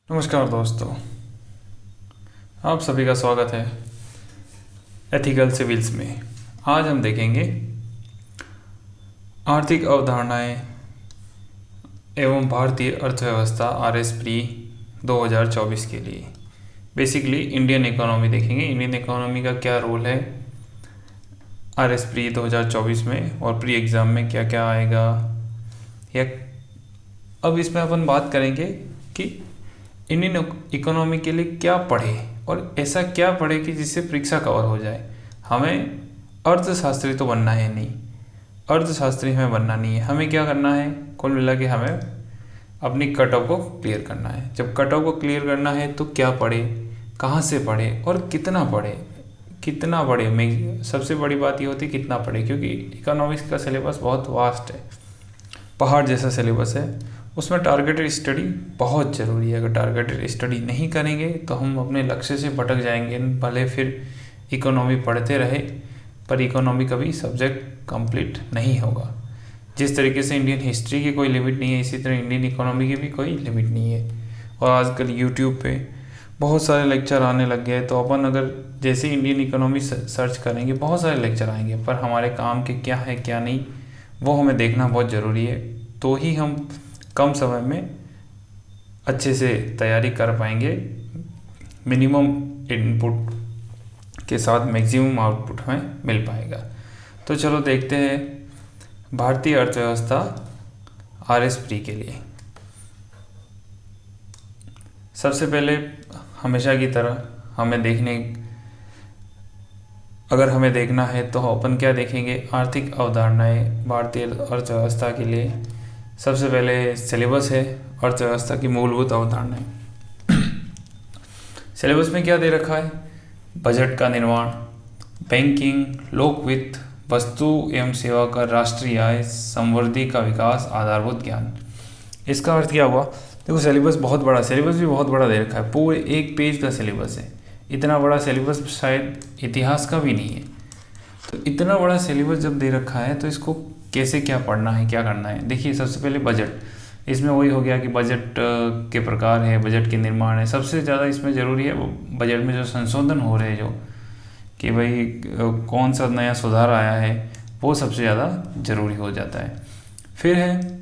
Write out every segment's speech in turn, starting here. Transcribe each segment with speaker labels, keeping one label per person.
Speaker 1: नमस्कार दोस्तों, आप सभी का स्वागत है एथिकल सिविल्स में। आज हम देखेंगे आर्थिक अवधारणाएं एवं भारतीय अर्थव्यवस्था आरएस प्री 2024 के लिए। बेसिकली इंडियन इकोनॉमी देखेंगे, इंडियन इकोनॉमी का क्या रोल है आरएस प्री 2024 में और प्री एग्ज़ाम में क्या क्या आएगा। या अब इसमें अपन बात करेंगे कि इंडियन इकोनॉमी के लिए क्या पढ़े और ऐसा क्या पढ़े कि जिससे परीक्षा कवर हो जाए। हमें अर्थशास्त्री तो बनना है नहीं, अर्थशास्त्री हमें बनना नहीं है। हमें क्या करना है, कुल मिला के हमें अपनी कट ऑफ को क्लियर करना है। जब कट ऑफ को क्लियर करना है तो क्या पढ़े, कहाँ से पढ़े और कितना पढ़े। कितना पढ़े में सबसे बड़ी बात ये होती है कितना पढ़े, क्योंकि इकोनॉमिक्स का सिलेबस बहुत वास्ट है, पहाड़ जैसा सिलेबस है। उसमें टारगेटेड स्टडी बहुत ज़रूरी है। अगर टारगेटेड स्टडी नहीं करेंगे तो हम अपने लक्ष्य से भटक जाएंगे। भले फिर इकोनॉमी पढ़ते रहे पर इकोनॉमी कभी सब्जेक्ट कंप्लीट नहीं होगा। जिस तरीके से इंडियन हिस्ट्री की कोई लिमिट नहीं है, इसी तरह इंडियन इकोनॉमी की भी कोई लिमिट नहीं है। और आजकल यूट्यूब पे बहुत सारे लेक्चर आने लग गए, तो अपन अगर जैसे इंडियन इकोनॉमी सर्च करेंगे बहुत सारे लेक्चर आएंगे, पर हमारे काम के क्या है क्या नहीं वो हमें देखना बहुत ज़रूरी है। तो ही हम कम समय में अच्छे से तैयारी कर पाएंगे, मिनिमम इनपुट के साथ मैक्सिमम आउटपुट हमें मिल पाएगा। तो चलो देखते हैं भारतीय अर्थव्यवस्था आरएस प्री के लिए। सबसे पहले हमेशा की तरह अगर हमें देखना है तो अपन क्या देखेंगे, आर्थिक अवधारणाएं भारतीय अर्थव्यवस्था के लिए। सबसे पहले सिलेबस है अर्थव्यवस्था की मूलभूत अवधारणाएं। सिलेबस में क्या दे रखा है, बजट का निर्माण, बैंकिंग, लोक वित्त, वस्तु एवं सेवा कर, राष्ट्रीय आय, संवर्धी का विकास, आधारभूत ज्ञान। इसका अर्थ क्या हुआ, देखो सिलेबस बहुत बड़ा, सिलेबस भी बहुत बड़ा दे रखा है, पूरे 1 पेज का सिलेबस है। इतना बड़ा सिलेबस शायद इतिहास का भी नहीं है। तो इतना बड़ा सिलेबस जब दे रखा है तो इसको कैसे क्या पढ़ना है, क्या करना है। देखिए सबसे पहले बजट, इसमें वही हो गया कि बजट के प्रकार है, बजट के निर्माण है। सबसे ज़्यादा इसमें ज़रूरी है वो बजट में जो संशोधन हो रहे हैं, जो कि भाई कौन सा नया सुधार आया है, वो सबसे ज़्यादा ज़रूरी हो जाता है। फिर है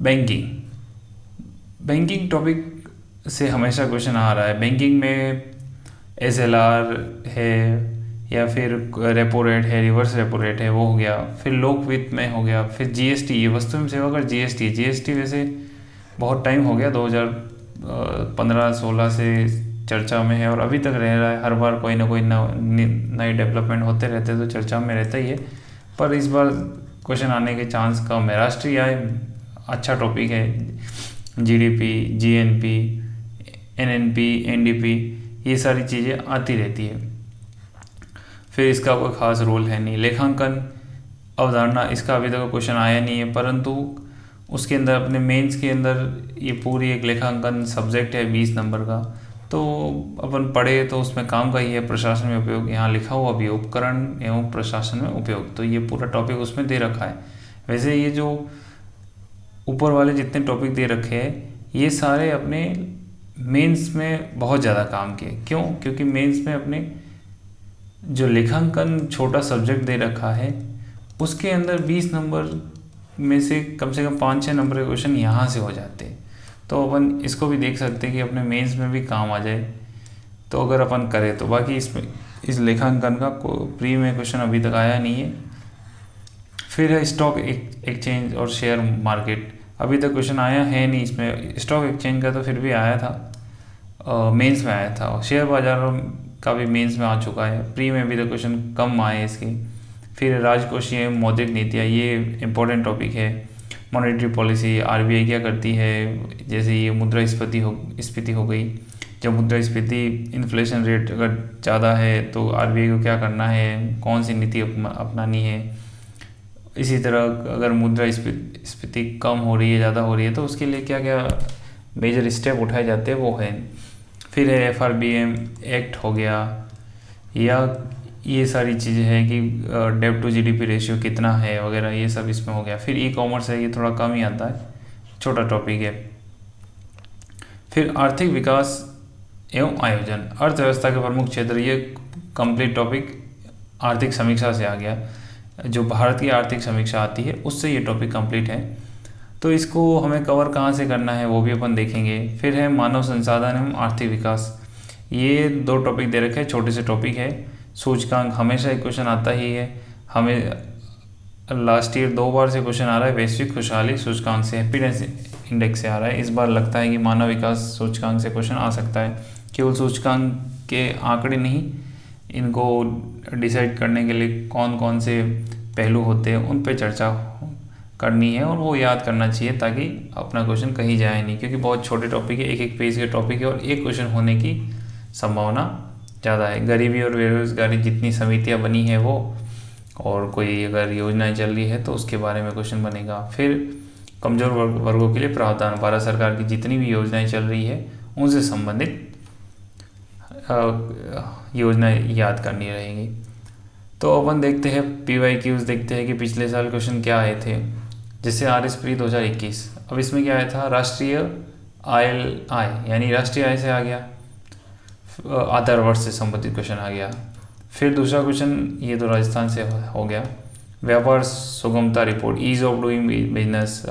Speaker 1: बैंकिंग। बैंकिंग टॉपिक से हमेशा क्वेश्चन आ रहा है। बैंकिंग में SLR है या फिर रेपो रेट है, रिवर्स रेपो रेट है, वो हो गया। फिर लोक वित्त में हो गया। फिर GST, ये वस्तु एवं सेवा कर GST वैसे बहुत टाइम हो गया, 2015-16 से चर्चा में है और अभी तक रह रहा है। हर बार कोई ना कोई नई डेवलपमेंट होते रहते तो चर्चा में रहता ही है, पर इस बार क्वेश्चन आने के चांस कम है। राष्ट्रीय आय अच्छा टॉपिक है, GDP, GNP, NNP, NDP, ये सारी चीज़ें आती रहती है। फिर इसका कोई ख़ास रोल है नहीं। लेखांकन अवधारणा, इसका अभी तक क्वेश्चन आया नहीं है, परंतु उसके अंदर अपने मेंस के अंदर ये पूरी एक लेखांकन सब्जेक्ट है 20 नंबर का, तो अपन पढ़े तो उसमें काम का ही है। प्रशासन में उपयोग, यहाँ लिखा हुआ भी उपकरण एवं प्रशासन में उपयोग, तो ये पूरा टॉपिक उसमें दे रखा है। वैसे ये जो ऊपर वाले जितने टॉपिक दे रखे हैं ये सारे अपने मेंस में बहुत ज़्यादा काम किए। क्यों, क्योंकि मेंस में अपने जो लेखांकन छोटा सब्जेक्ट दे रखा है उसके अंदर 20 नंबर में से कम 5-6 नंबर के क्वेश्चन यहाँ से हो जाते हैं। तो अपन इसको भी देख सकते हैं कि अपने मेंस में भी काम आ जाए, तो अगर अपन करें तो। बाकी इसमें इस लेखांकन का प्री में क्वेश्चन अभी तक आया नहीं है। फिर है स्टॉक एक्सचेंज और शेयर मार्केट, अभी तक क्वेश्चन आया है नहीं इसमें। स्टॉक एक्सचेंज का तो फिर भी आया था, मेंस में आया था। शेयर बाजार का भी मेंस में आ चुका है, प्री में अभी तक क्वेश्चन कम आए इसके। फिर राजकोषीय मौद्रिक नीतियाँ, ये इम्पोर्टेंट टॉपिक है। मॉनेटरी पॉलिसी, RBI क्या करती है, जैसे ये मुद्रास्फीति हो गई। जब मुद्रास्फीति इन्फ्लेशन रेट अगर ज़्यादा है तो RBI को क्या करना है, कौन सी नीति अपनानी है। इसी तरह अगर मुद्रास्फीति कम हो रही है, ज़्यादा हो रही है, तो उसके लिए क्या क्या मेजर स्टेप उठाए जाते हैं वो है। फिर है FRBM एक्ट हो गया, या ये सारी चीज़ें हैं कि डेब्ट टू GDP रेशियो कितना है वगैरह, ये सब इसमें हो गया। फिर ई कॉमर्स है, ये थोड़ा कम ही आता है, छोटा टॉपिक है। फिर आर्थिक विकास एवं आयोजन, अर्थव्यवस्था के प्रमुख क्षेत्र, ये कंप्लीट टॉपिक आर्थिक समीक्षा से आ गया। जो भारत की आर्थिक समीक्षा आती है उससे ये टॉपिक कंप्लीट है। तो इसको हमें कवर कहाँ से करना है वो भी अपन देखेंगे। फिर है मानव संसाधन एवं आर्थिक विकास, ये 2 टॉपिक दे रखे हैं, छोटे से टॉपिक है। सूचकांक, हमेशा एक क्वेश्चन आता ही है, हमें लास्ट ईयर 2 बार से क्वेश्चन आ रहा है। वैश्विक खुशहाली सूचकांक से, हैप्पीनेस इंडेक्स से आ रहा है। इस बार लगता है कि मानव विकास सूचकांक से क्वेश्चन आ सकता है। केवल सूचकांक के आंकड़े नहीं, इनको डिसाइड करने के लिए कौन कौन से पहलू होते हैं उन पे चर्चा करनी है और वो याद करना चाहिए, ताकि अपना क्वेश्चन कहीं जाए नहीं, क्योंकि बहुत छोटे टॉपिक है, एक पेज के टॉपिक है और एक क्वेश्चन होने की संभावना ज़्यादा है। गरीबी और बेरोजगारी, जितनी समितियाँ बनी है वो, और कोई अगर योजनाएं चल रही है तो उसके बारे में क्वेश्चन बनेगा। फिर कमज़ोर वर्गों के लिए प्रावधान, भारत सरकार की जितनी भी योजनाएं चल रही है उनसे संबंधित योजनाएं याद करनी रहेंगी। तो अपन देखते हैं PYQs, देखते हैं कि पिछले साल क्वेश्चन क्या आए थे। जैसे RSP 2021, अब इसमें क्या आया था, राष्ट्रीय आय यानी राष्ट्रीय आय से आ गया, आधार वर्ष से संबंधित क्वेश्चन आ गया। फिर दूसरा क्वेश्चन, ये तो राजस्थान से हो गया, व्यापार सुगमता report, ease of doing business.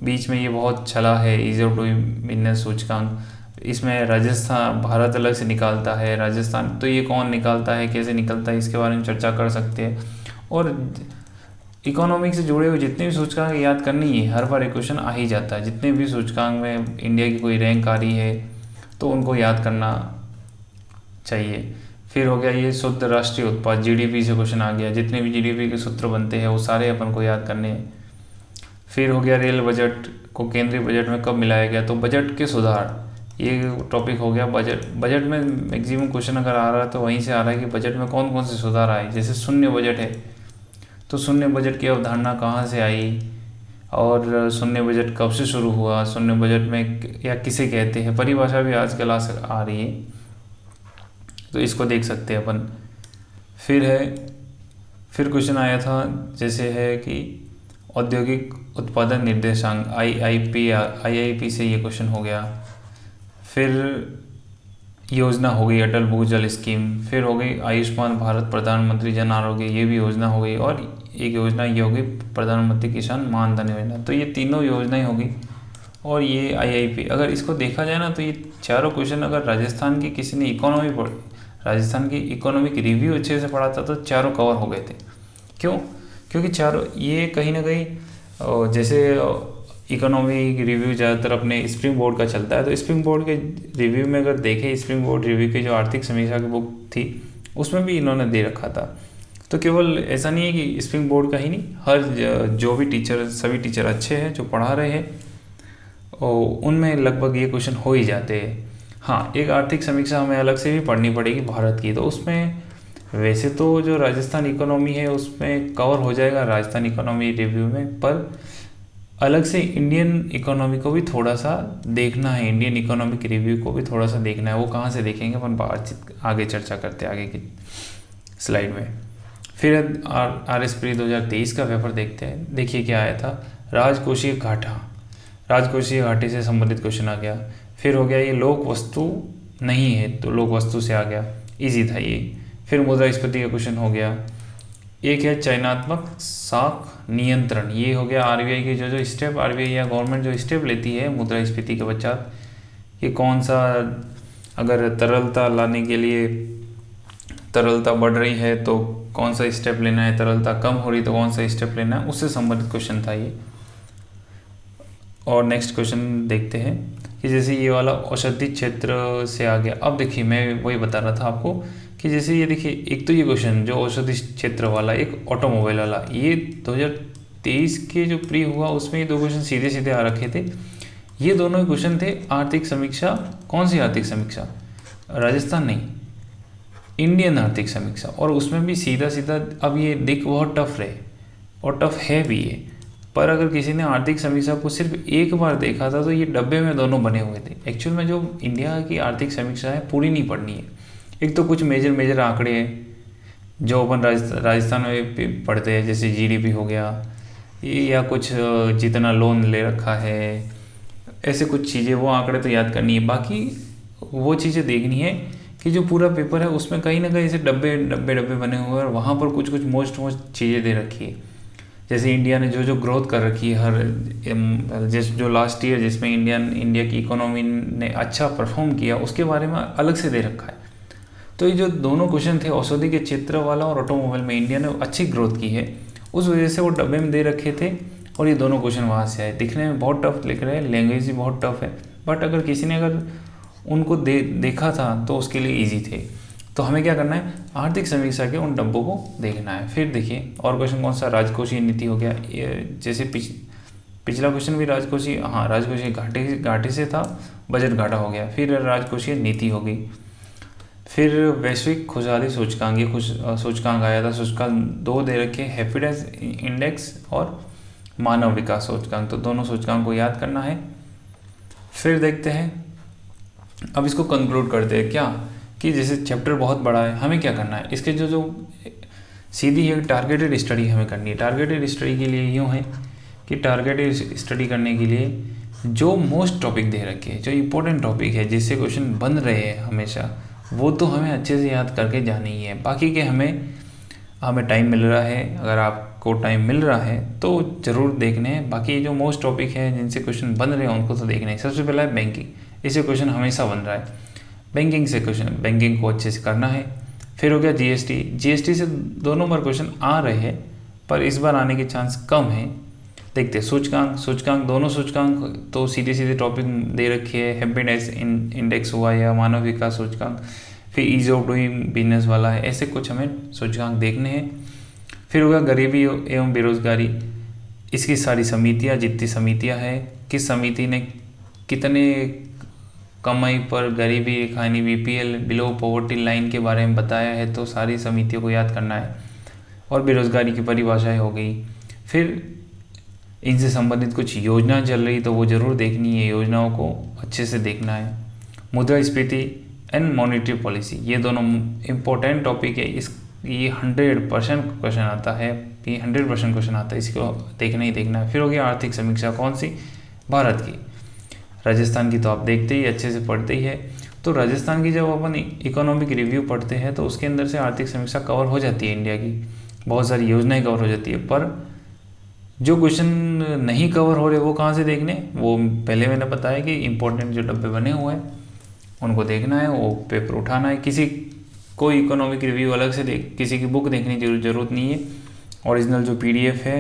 Speaker 1: बीच में ये बहुत चला है ईज ऑफ डूइंग बिजनेस सूचकांक, इसमें राजस्थान, भारत अलग से निकालता है, राजस्थान, तो ये कौन निकालता है, कैसे निकलता है, इसके बारे में चर्चा कर सकते हैं। और इकोनॉमिक से जुड़े हुए जितने भी सूचकांक याद करनी है, हर बार एक क्वेश्चन आ ही जाता है। जितने भी सूचकांक में इंडिया की कोई रैंक आ रही है तो उनको याद करना चाहिए। फिर हो गया ये शुद्ध राष्ट्रीय उत्पाद, GDP से क्वेश्चन आ गया, जितने भी GDP के सूत्र बनते हैं वो सारे अपन को याद करने हैं। फिर हो गया रेल बजट को केंद्रीय बजट में कब मिलाया गया, तो बजट के सुधार, ये टॉपिक हो गया। बजट में मैक्सिमम क्वेश्चन अगर आ रहा है तो वहीं से आ रहा है कि बजट में कौन कौन से सुधार आए। जैसे शून्य बजट है तो शून्य बजट की अवधारणा कहाँ से आई, और शून्य बजट कब से शुरू हुआ, शून्य बजट में या किसे कहते हैं, परिभाषा भी आजकल आ रही है, तो इसको देख सकते हैं अपन। फिर क्वेश्चन आया था, जैसे है कि औद्योगिक उत्पादन निर्देशांक, IIP से ये क्वेश्चन हो गया। फिर योजना हो गई अटल भूजल स्कीम, फिर हो गई आयुष्मान भारत प्रधानमंत्री जन आरोग्य, ये भी योजना हो गई, और एक योजना ये हो गई प्रधानमंत्री किसान मान धन योजना। तो ये तीनों योजनाएं होगी, और ये IIP, अगर इसको देखा जाए ना तो ये चारों क्वेश्चन, अगर राजस्थान की किसी ने राजस्थान की इकोनॉमिक रिव्यू अच्छे से पढ़ा था तो चारों कवर हो गए थे। क्यों? क्योंकि चारों ये कहीं ना कहीं, जैसे इकोनॉमिक रिव्यू ज़्यादातर अपने स्प्रिंग बोर्ड का चलता है, तो स्प्रिंग बोर्ड के रिव्यू में अगर देखें, स्प्रिंग बोर्ड रिव्यू की जो आर्थिक समीक्षा की बुक थी उसमें भी इन्होंने दे रखा था। तो केवल ऐसा नहीं है कि स्प्रिंग बोर्ड का ही नहीं, हर जो भी टीचर, सभी टीचर अच्छे हैं जो पढ़ा रहे हैं, और उनमें लगभग ये क्वेश्चन हो ही जाते हैं। हाँ, एक आर्थिक समीक्षा हमें अलग से भी पढ़नी पड़ेगी भारत की, तो उसमें वैसे तो जो राजस्थान इकोनॉमी है उसमें कवर हो जाएगा राजस्थान इकोनॉमी रिव्यू में, पर अलग से इंडियन इकोनॉमी को भी थोड़ा सा देखना है, इंडियन इकोनॉमिक रिव्यू को भी थोड़ा सा देखना है। वो कहाँ से देखेंगे अपन बातचीत आगे चर्चा करते हैं आगे की स्लाइड में। फिर RSP 2023 का पेपर देखते हैं। देखिए क्या आया था, राजकोषीय घाटा, राजकोषीय घाटे से संबंधित क्वेश्चन आ गया। फिर हो गया ये लोक वस्तु नहीं है, तो लोक वस्तु से आ गया, इजी था ये। फिर मुद्रास्फीति का क्वेश्चन हो गया। एक है चयनात्मक साख नियंत्रण, ये हो गया RBI की जो स्टेप, RBI या गवर्नमेंट जो स्टेप लेती है मुद्रास्फीति के पश्चात, ये कौन सा, अगर तरलता लाने के लिए, तरलता बढ़ रही है तो कौन सा स्टेप लेना है, तरलता कम हो रही तो कौन सा स्टेप लेना है, उससे संबंधित क्वेश्चन था ये। और नेक्स्ट क्वेश्चन देखते हैं कि जैसे ये वाला औषधि क्षेत्र से आ गया। अब देखिए मैं वही बता रहा था आपको कि जैसे ये देखिए, एक तो ये क्वेश्चन जो औषधि क्षेत्र वाला, एक ऑटोमोबाइल वाला, ये 2023 के जो प्री हुआ उसमें ये 2 क्वेश्चन सीधे सीधे आ रखे थे। ये दोनों क्वेश्चन थे आर्थिक समीक्षा। कौन सी आर्थिक समीक्षा? राजस्थान नहीं, इंडियन आर्थिक समीक्षा, और उसमें भी सीधा सीधा। अब ये देख बहुत टफ रहे और टफ है भी ये, पर अगर किसी ने आर्थिक समीक्षा को सिर्फ एक बार देखा था तो ये डब्बे में दोनों बने हुए थे। एक्चुअल में जो इंडिया की आर्थिक समीक्षा है पूरी नहीं पढ़नी है। एक तो कुछ मेजर आंकड़े हैं जो अपन राजस्थान में पढ़ते हैं, जैसे GDP हो गया, या कुछ जितना लोन ले रखा है, ऐसे कुछ चीज़ें, वो आंकड़े तो याद करनी है। बाकी वो चीज़ें देखनी है कि जो पूरा पेपर है उसमें कहीं ना कहीं ऐसे डब्बे डब्बे डब्बे बने हुए हैं और वहाँ पर कुछ कुछ मोस्ट चीज़ें दे रखी है। जैसे इंडिया ने जो जो ग्रोथ कर रखी है जो लास्ट ईयर जिसमें इंडिया की इकोनॉमी ने अच्छा परफॉर्म किया, उसके बारे में अलग से दे रखा है। तो ये जो दोनों क्वेश्चन थे, औषधि के क्षेत्र वाला और ऑटोमोबाइल में इंडिया ने अच्छी ग्रोथ की है, उस वजह से वो डब्बे में दे रखे थे और ये दोनों क्वेश्चन वहाँ से आए। दिखने में बहुत टफ लिख रहे हैं, लैंग्वेज भी बहुत टफ है, बट अगर किसी ने अगर उनको देखा था तो उसके लिए ईजी थे। तो हमें क्या करना है, आर्थिक समीक्षा के उन डब्बों को देखना है। फिर देखिए और क्वेश्चन कौन सा, राजकोषीय नीति हो गया। जैसे पिछला क्वेश्चन भी राजकोषीय, हाँ राजकोषीय घाटे से था, बजट घाटा हो गया। फिर राजकोषीय नीति हो गई। फिर वैश्विक खुशहाली सूचकांक, ये सूचकांक आया था। सूचकांक 2 दे रखे, हैप्पीनेस इंडेक्स और मानव विकास सूचकांक। तो दोनों सूचकांक को याद करना है। फिर देखते हैं, अब इसको कंक्लूड करते हैं क्या, कि जैसे चैप्टर बहुत बड़ा है, हमें क्या करना है, इसके जो सीधी है टारगेटेड स्टडी हमें करनी है। टारगेटेड स्टडी के लिए यूँ है कि टारगेटेड स्टडी करने के लिए जो मोस्ट टॉपिक दे रखे हैं, जो इम्पोर्टेंट टॉपिक है जिससे क्वेश्चन बन रहे हैं हमेशा, वो तो हमें अच्छे से याद करके जानी ही है। बाकी के हमें टाइम मिल रहा है, अगर आपको टाइम मिल रहा है तो ज़रूर देखने हैं। बाकी जो मोस्ट टॉपिक है जिनसे क्वेश्चन बन रहे हैं उनको तो देखना है। सबसे पहला है बैंकिंग, इससे क्वेश्चन हमेशा बन रहा है। बैंकिंग को अच्छे से करना है। फिर हो गया जीएसटी से 2 नंबर क्वेश्चन आ रहे हैं, पर इस बार आने के चांस कम है। देखते हैं सूचकांक दोनों सूचकांक तो सीधे सीधे टॉपिक दे रखे है। हैप्पीनेस इंडेक्स हुआ या मानव विकास सूचकांक, फिर ईज ऑफ डूइंग बिजनेस वाला है। ऐसे कुछ हमें सूचकांक देखने हैं। फिर होगा गरीबी एवं बेरोजगारी, इसकी सारी समितियाँ, जितनी समितियाँ हैं, किस समिति ने कितने कमाई पर गरीबी रेखानी बीपीएल बिलो पॉवर्टी लाइन के बारे में बताया है, तो सारी समितियों को याद करना है। और बेरोजगारी की परिभाषाएं हो गई। फिर इनसे संबंधित कुछ योजना चल रही तो वो ज़रूर देखनी है, योजनाओं को अच्छे से देखना है। मुद्रास्फीति एंड मॉनेटरी पॉलिसी, ये दोनों इम्पोर्टेंट टॉपिक है। ये 100% क्वेश्चन आता है, ये 100% क्वेश्चन आता है, इसको देखना ही देखना है। फिर हो गया आर्थिक समीक्षा, कौन सी, भारत की। राजस्थान की तो आप देखते ही अच्छे से पढ़ते ही है। तो राजस्थान की जब अपन इकोनॉमिक रिव्यू पढ़ते हैं तो उसके अंदर से आर्थिक समीक्षा कवर हो जाती है, इंडिया की बहुत सारी योजनाएं कवर हो जाती है। पर जो क्वेश्चन नहीं कवर हो रहे वो कहाँ से देखने, वो पहले मैंने बताया कि इंपॉर्टेंट जो डब्बे बने हुए हैं उनको देखना है, वो पेपर उठाना है। कोई इकोनॉमिक रिव्यू अलग से किसी की बुक देखने की जरूरत नहीं है। ओरिजिनल जो PDF है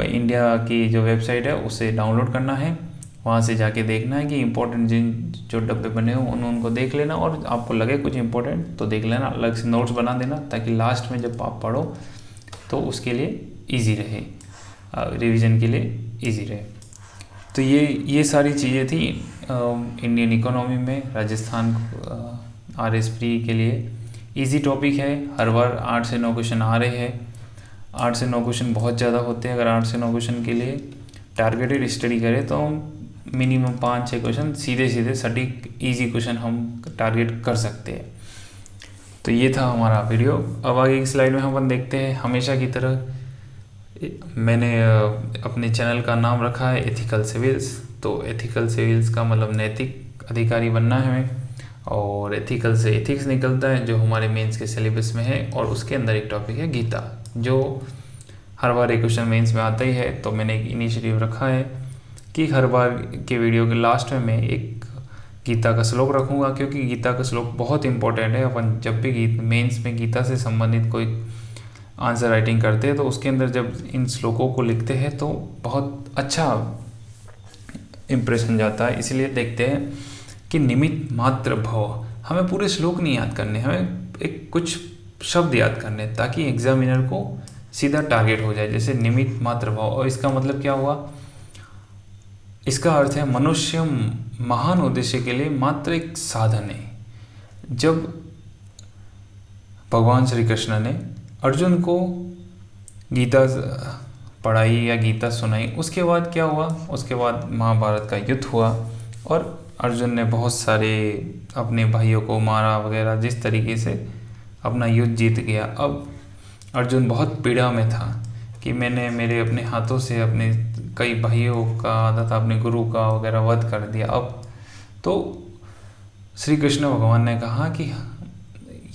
Speaker 1: इंडिया की जो वेबसाइट है उससे डाउनलोड करना है, वहाँ से जाके देखना है कि इंपॉर्टेंट जो डब्बे बने हो उनको देख लेना, और आपको लगे कुछ इंपॉर्टेंट तो देख लेना, अलग से नोट्स बना देना, ताकि लास्ट में जब आप पढ़ो तो उसके लिए ईजी रहे, रिवीजन के लिए ईजी रहे। तो ये सारी चीज़ें थी इंडियन इकोनॉमी में। राजस्थान RS प्री के लिए ईजी टॉपिक है। हर बार 8 से 9 क्वेश्चन आ रहे हैं। 8 से 9 क्वेश्चन बहुत ज़्यादा होते हैं। अगर 8 से 9 क्वेश्चन के लिए टारगेटेड स्टडी करें तो मिनिमम 5-6 क्वेश्चन सीधे सटीक ईजी क्वेश्चन हम टारगेट कर सकते हैं। तो ये था हमारा वीडियो। अब आगे की स्लाइड में हम देखते हैं, हमेशा की तरह मैंने अपने चैनल का नाम रखा है एथिकल सिविल्स। तो एथिकल सिविल्स का मतलब नैतिक अधिकारी बनना है हमें, और एथिकल से एथिक्स निकलता है जो हमारे मेंस के सिलेबस में है, और उसके अंदर एक टॉपिक है गीता, जो हर बार एक क्वेश्चन मेंस में आता ही है। तो मैंने एक इनिशिएटिव रखा है कि हर बार के वीडियो के लास्ट में मैं एक गीता का श्लोक रखूँगा, क्योंकि गीता का श्लोक बहुत इंपॉर्टेंट है। अपन जब भी मेंस में गीता से संबंधित कोई आंसर राइटिंग करते हैं तो उसके अंदर जब इन श्लोकों को लिखते हैं तो बहुत अच्छा इम्प्रेशन जाता है। इसलिए देखते हैं कि निमित्त मात्र भव, हमें पूरे श्लोक नहीं याद करने, हमें एक कुछ शब्द याद करने, ताकि एग्जामिनर को सीधा टारगेट हो जाए। जैसे निमित्त मात्र भव, और इसका मतलब क्या हुआ, इसका अर्थ है मनुष्य महान उद्देश्य के लिए मात्र एक साधन है। जब भगवान श्री कृष्ण ने अर्जुन को गीता पढ़ाई या गीता सुनाई, उसके बाद क्या हुआ, उसके बाद महाभारत का युद्ध हुआ और अर्जुन ने बहुत सारे अपने भाइयों को मारा वगैरह, जिस तरीके से अपना युद्ध जीत गया। अब अर्जुन बहुत पीड़ा में था, कि मैंने मेरे अपने हाथों से अपने कई भाइयों का तथा अपने गुरु का वगैरह वध कर दिया। अब तो श्री कृष्ण भगवान ने कहा कि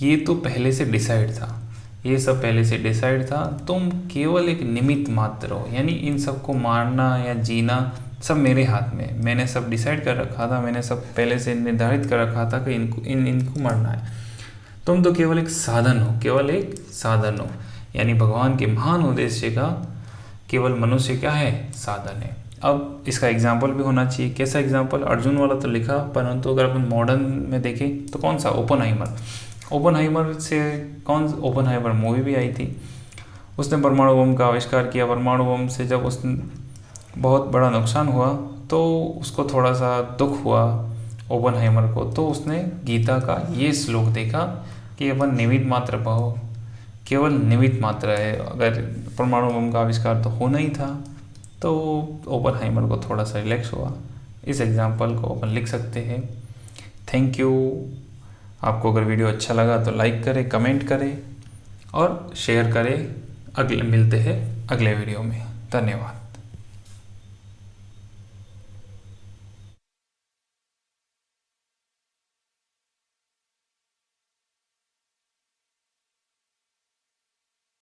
Speaker 1: ये तो पहले से डिसाइड था, ये सब पहले से डिसाइड था, तुम केवल एक निमित्त मात्र हो, यानी इन सबको मारना या जीना सब मेरे हाथ में, मैंने सब डिसाइड कर रखा था, मैंने सब पहले से निर्धारित कर रखा था कि इनको मरना है। तुम तो केवल एक साधन हो, केवल एक साधन हो, यानी भगवान के महान उद्देश्य का केवल मनुष्य क्या है, साधन है। अब इसका एग्जाम्पल भी होना चाहिए। कैसा एग्जाम्पल? अर्जुन वाला तो लिखा, परंतु अगर अपन मॉडर्न में देखें तो कौन सा? ओपनहाइमर से ओपनहाइमर मूवी भी आई थी, उसने परमाणु बम का आविष्कार किया। परमाणु बम से जब उसने बहुत बड़ा नुकसान हुआ तो उसको थोड़ा सा दुख हुआ ओपनहाइमर को, तो उसने गीता का ये श्लोक देखा कि अपन निमित्त मात्र भव, केवल निमित्त मात्र है, अगर परमाणु बम का आविष्कार तो होना ही था। तो ओपनहाइमर को थोड़ा सा रिलैक्स हुआ। इस एग्जाम्पल को अपन लिख सकते हैं। Thank you. आपको अगर वीडियो अच्छा लगा तो लाइक करें, कमेंट करें और शेयर करें। मिलते हैं अगले वीडियो में। धन्यवाद।